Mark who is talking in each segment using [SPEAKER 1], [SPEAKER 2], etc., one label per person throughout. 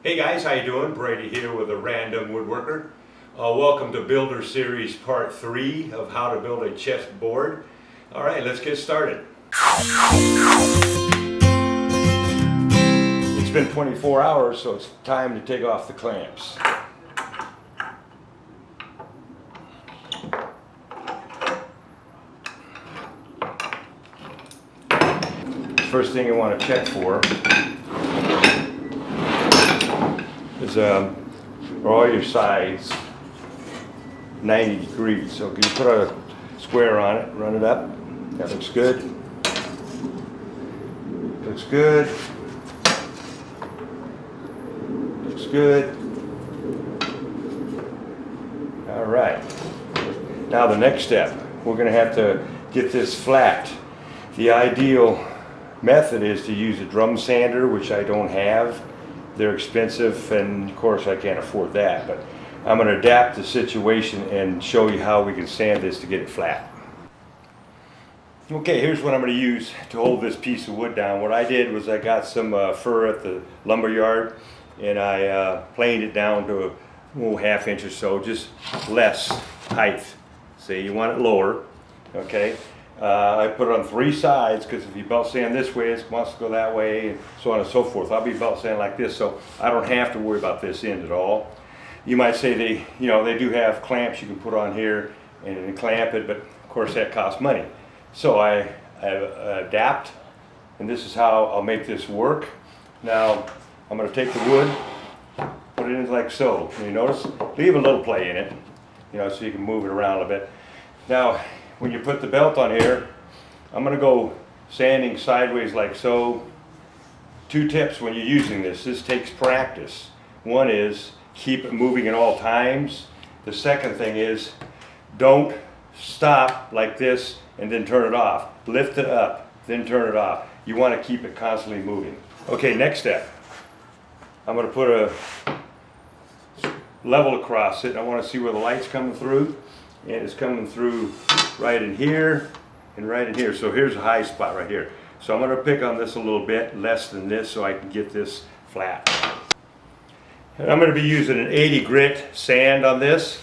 [SPEAKER 1] Hey guys, how you doing? Brady here with the Random Woodworker. Welcome to Builder Series Part 3 of how to build a chest board. All right, let's get started. It's been 24 hours, so it's time to take off the clamps. First thing you want to check for is are all your sides 90 degrees. So can you put a square on it, run it up? That looks good. Looks good. Looks good. All right. Now the next step, we're going to have to get this flat. The ideal method is to use a drum sander, which I don't have. They're expensive, and of course I can't afford that, but I'm going to adapt the situation and show you how we can sand this to get it flat. Okay, here's what I'm going to use to hold this piece of wood down. What I did was I got some fir at the lumber yard, and I planed it down to a half inch or so, just less height. See, you want it lower, okay? I put it on 3 sides because if you belt sand this way, it wants to go that way, and so on and so forth. I'll be belt sanding like this, so I don't have to worry about this end at all. You might say they do have clamps you can put on here and clamp it, but of course that costs money. So I adapt, and this is how I'll make this work. Now I'm going to take the wood, put it in like so. And you notice, leave a little play in it, so you can move it around a bit. Now, when you put the belt on here, I'm going to go sanding sideways like so. 2 tips when you're using this. This takes practice. One is keep it moving at all times. The second thing is don't stop like this and then turn it off. Lift it up, then turn it off. You want to keep it constantly moving. Okay, next step. I'm going to put a level across it. I want to see where the light's coming through. And it's coming through right in here and right in here. So here's a high spot right here. So I'm going to pick on this a little bit, less than this, so I can get this flat. And I'm going to be using an 80 grit sand on this.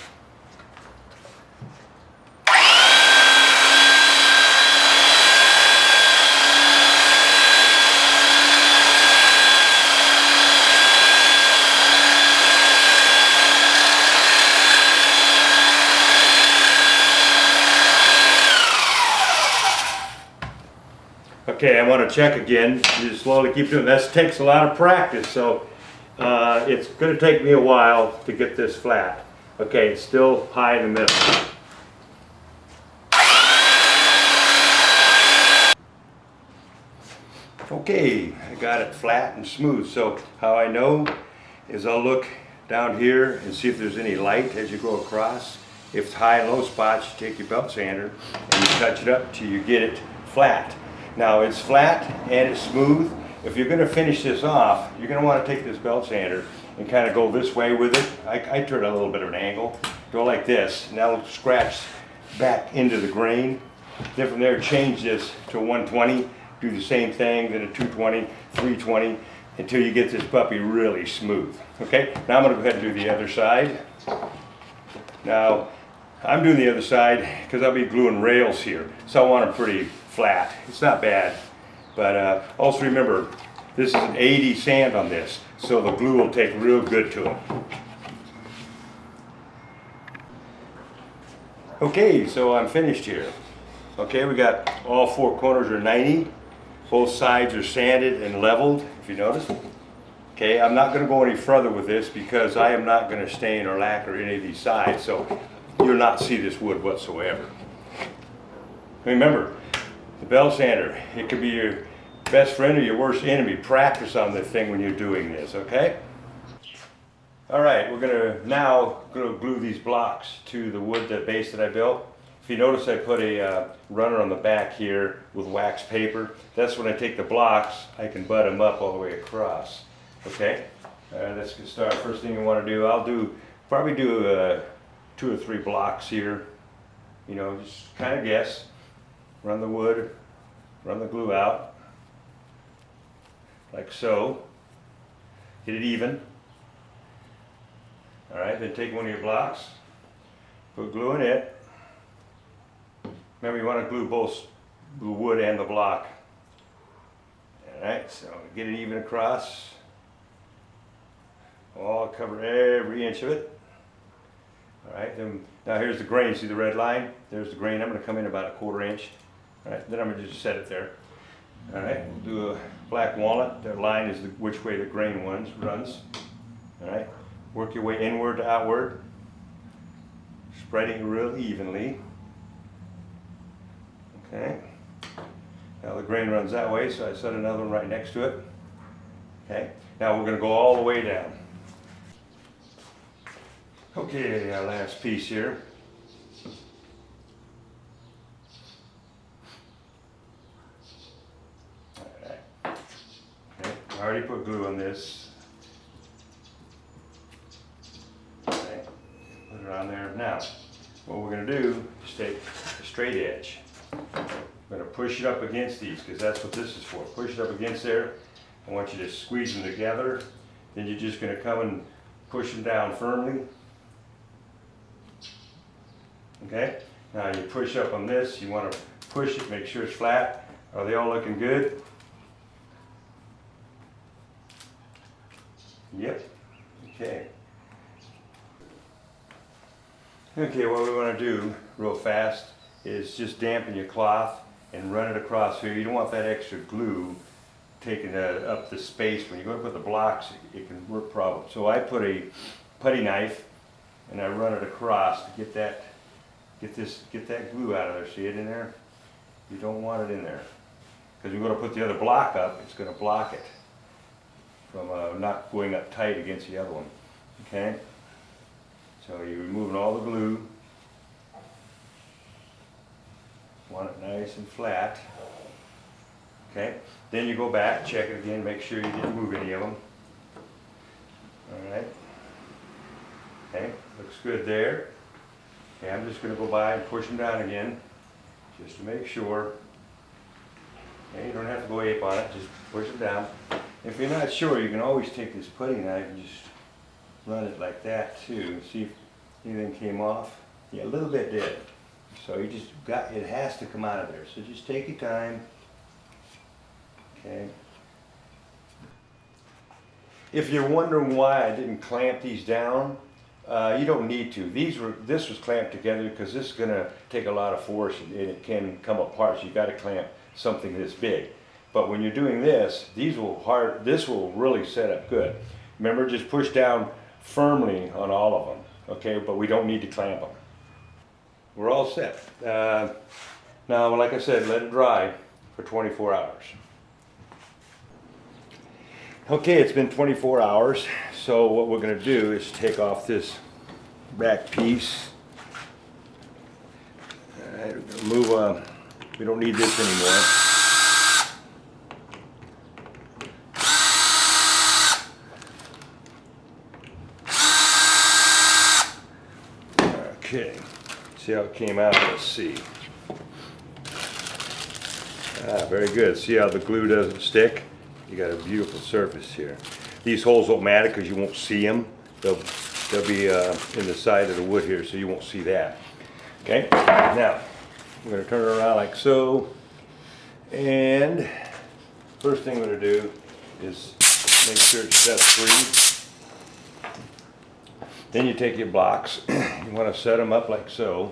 [SPEAKER 1] Okay, I want to check again. You just slowly keep doing this. Takes a lot of practice, so it's going to take me a while to get this flat. Okay, it's still high in the middle. Okay, I got it flat and smooth. So how I know is I'll look down here and see if there's any light as you go across. If it's high and low spots, you take your belt sander and you touch it up till you get it flat. Now it's flat and it's smooth. If you're going to finish this off, you're going to want to take this belt sander and kind of go this way with it. I turn a little bit of an angle. Go like this, and that'll scratch back into the grain. Then from there, change this to 120. Do the same thing, then a 220, 320, until you get this puppy really smooth. Okay, now I'm going to go ahead and do the other side. Now, I'm doing the other side because I'll be gluing rails here, so I want them pretty flat. It's not bad, but also remember, this is an 80 sand on this, so the glue will take real good to them. Okay, so I'm finished here. Okay, we got all 4 corners are 90. Both sides are sanded and leveled, if you notice. Okay, I'm not going to go any further with this because I am not going to stain or lacquer any of these sides, so you'll not see this wood whatsoever. Remember, the belt sander, it could be your best friend or your worst enemy. Practice on this thing when you're doing this, okay? All right, we're now going to glue these blocks to the wood, the base that I built. If you notice, I put a runner on the back here with wax paper. That's when I take the blocks, I can butt them up all the way across. Okay, let's get started. First thing you want to do, I'll probably do 2 or 3 blocks here. Just kind of guess. Run the wood, run the glue out, like so. Get it even. All right, then take one of your blocks, put glue in it. Remember, you want to glue both the wood and the block. All right, so get it even across. All cover every inch of it. All right, then now here's the grain. See the red line? There's the grain. I'm going to come in about 1/4 inch. All right, then I'm going to just set it there. All right, we'll do a black walnut. The line is which way the grain runs. All right, work your way inward to outward, spreading it real evenly. Okay, now the grain runs that way, so I set another one right next to it. Okay, now we're going to go all the way down. Okay, our last piece here. Alright. Okay, I already put glue on this. Okay, put it on there. Now, what we're going to do is take a straight edge. I'm going to push it up against these because that's what this is for. Push it up against there. I want you to squeeze them together. Then you're just going to come and push them down firmly. Okay, now you push up on this, you want to push it, make sure it's flat. Are they all looking good? Yep, okay. Okay, what we want to do real fast is just dampen your cloth and run it across here. You don't want that extra glue taking up the space. When you go to put the blocks, it can work problems. So I put a putty knife and I run it across to get that glue out of there. See it in there? You don't want it in there. Because you're going to put the other block up, it's going to block it from not going up tight against the other one. Okay? So you're removing all the glue. Want it nice and flat. Okay? Then you go back, check it again, make sure you didn't move any of them. Alright? Okay, looks good there. Okay, I'm just going to go by and push them down again, just to make sure. Okay, you don't have to go ape on it, just push it down. If you're not sure, you can always take this putty knife and just run it like that too. See if anything came off. Yeah, a little bit did. So you just it has to come out of there. So just take your time. Okay. If you're wondering why I didn't clamp these down, you don't need to. This was clamped together because this is going to take a lot of force and it can come apart. So you got to clamp something this big. But when you're doing this, this will really set up good. Remember, just push down firmly on all of them. Okay, but we don't need to clamp them. We're all set. Now, like I said, let it dry for 24 hours. Okay, it's been 24 hours, so what we're going to do is take off this back piece. Move. We don't need this anymore. Okay, see how it came out? Let's see. Very good. See how the glue doesn't stick? You got a beautiful surface here. These holes won't matter because you won't see them. They'll be in the side of the wood here, so you won't see that. Okay, now I'm going to turn it around like so. And first thing I'm going to do is make sure it's set free. Then you take your blocks. You want to set them up like so.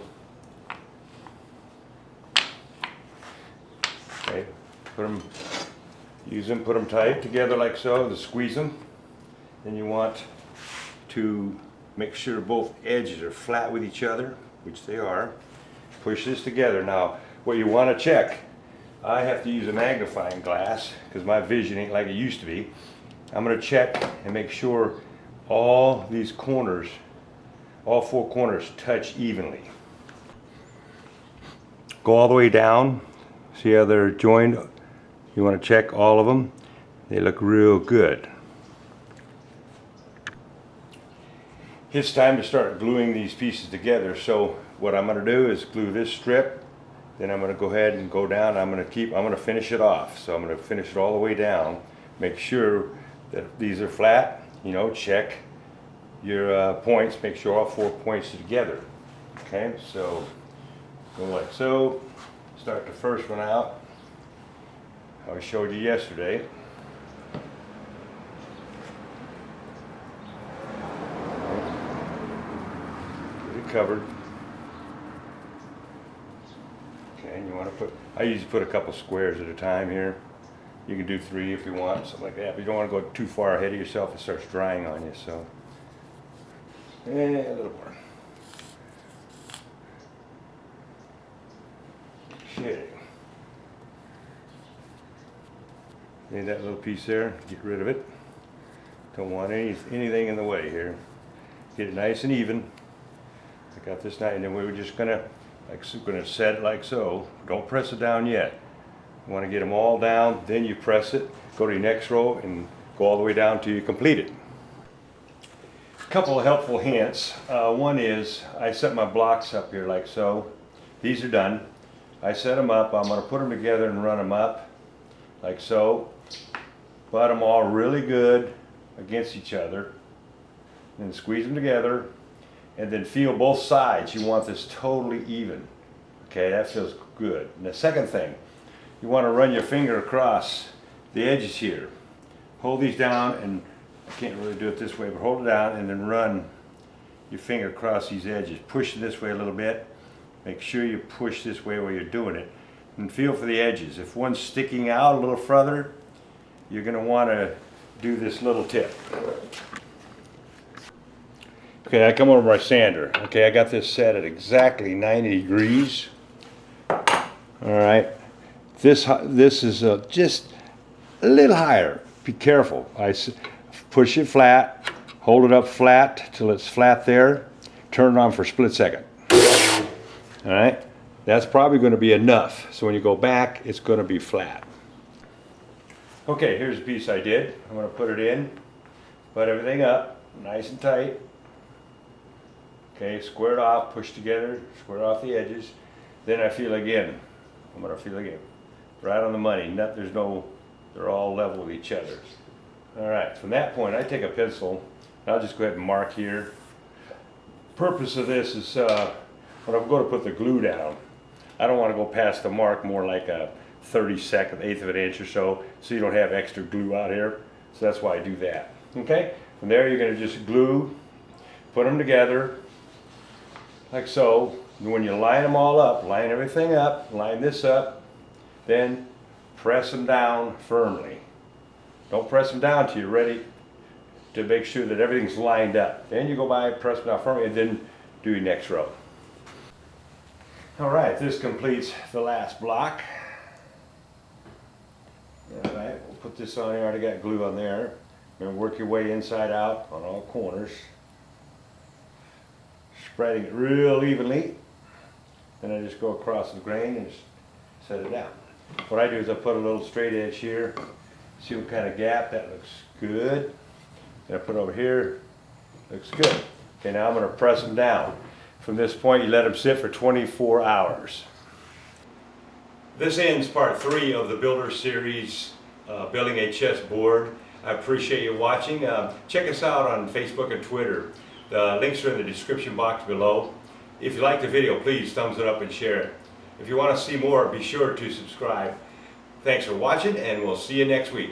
[SPEAKER 1] Okay, put them tight together like so to squeeze them. Then you want to make sure both edges are flat with each other, which they are. Push this together. Now, what you want to check, I have to use a magnifying glass because my vision ain't like it used to be. I'm going to check and make sure all these corners, all four corners touch evenly. Go all the way down. See how they're joined? You want to check all of them. They look real good. It's time to start gluing these pieces together. So what I'm going to do is glue this strip. Then I'm going to go ahead and go down. I'm going to finish it off. So I'm going to finish it all the way down. Make sure that these are flat. You know, check your points, make sure all 4 points are together. Okay, so go like so. Start the first one out, how I showed you yesterday. Get it covered. Okay, and you want to put, I usually put a couple squares at a time here. You can do 3 if you want, something like that, but you don't want to go too far ahead of yourself. It starts drying on you, so. And a little more. Okay. See that little piece there? Get rid of it. Don't want anything in the way here. Get it nice and even. I got this nice, and then we were just gonna set it like so. Don't press it down yet. You want to get them all down, then you press it. Go to your next row and go all the way down till you complete it. A couple of helpful hints. One is I set my blocks up here like so. These are done. I set them up. I'm going to put them together and run them up like so. Butt them all really good against each other. And squeeze them together. And then feel both sides. You want this totally even. Okay, that feels good. And the second thing, you want to run your finger across the edges here. Hold these down, and I can't really do it this way, but hold it down and then run your finger across these edges. Push it this way a little bit. Make sure you push this way while you're doing it. And feel for the edges. If one's sticking out a little further, you're going to want to do this little tip. Okay, I come over my sander. Okay, I got this set at exactly 90 degrees. All right, this is just a little higher. Be careful. I push it flat, hold it up flat till it's flat there. Turn it on for a split second. All right, that's probably going to be enough. So when you go back, it's going to be flat. Okay, here's the piece I did. I'm going to put it in, butt everything up, nice and tight. Okay, square it off, push together, square off the edges. Then I feel again. I'm going to feel again. Right on the money. They're all level with each other. All right, from that point, I take a pencil, and I'll just go ahead and mark here. Purpose of this is when I'm going to put the glue down, I don't want to go past the mark more like a 32nd, eighth of an inch or so you don't have extra glue out here. So that's why I do that. Okay, from there you're going to just glue, put them together like so. And when you line them all up, line everything up, line this up, then press them down firmly. Don't press them down till you're ready to make sure that everything's lined up. Then you go by, press them down firmly, and then do your next row. All right, this completes the last block. All right, we'll put this on here. I already got glue on there. Remember, work your way inside out on all corners. Spreading it real evenly. Then I just go across the grain and set it down. What I do is I put a little straight edge here. See what kind of gap? That looks good. Then I put over here. Looks good. Okay, now I'm going to press them down. From this point, you let them sit for 24 hours. This ends part 3 of the Builder Series, Building a Chessboard. I appreciate you watching. Check us out on Facebook and Twitter. The links are in the description box below. If you like the video, please thumbs it up and share it. If you want to see more, be sure to subscribe. Thanks for watching, and we'll see you next week.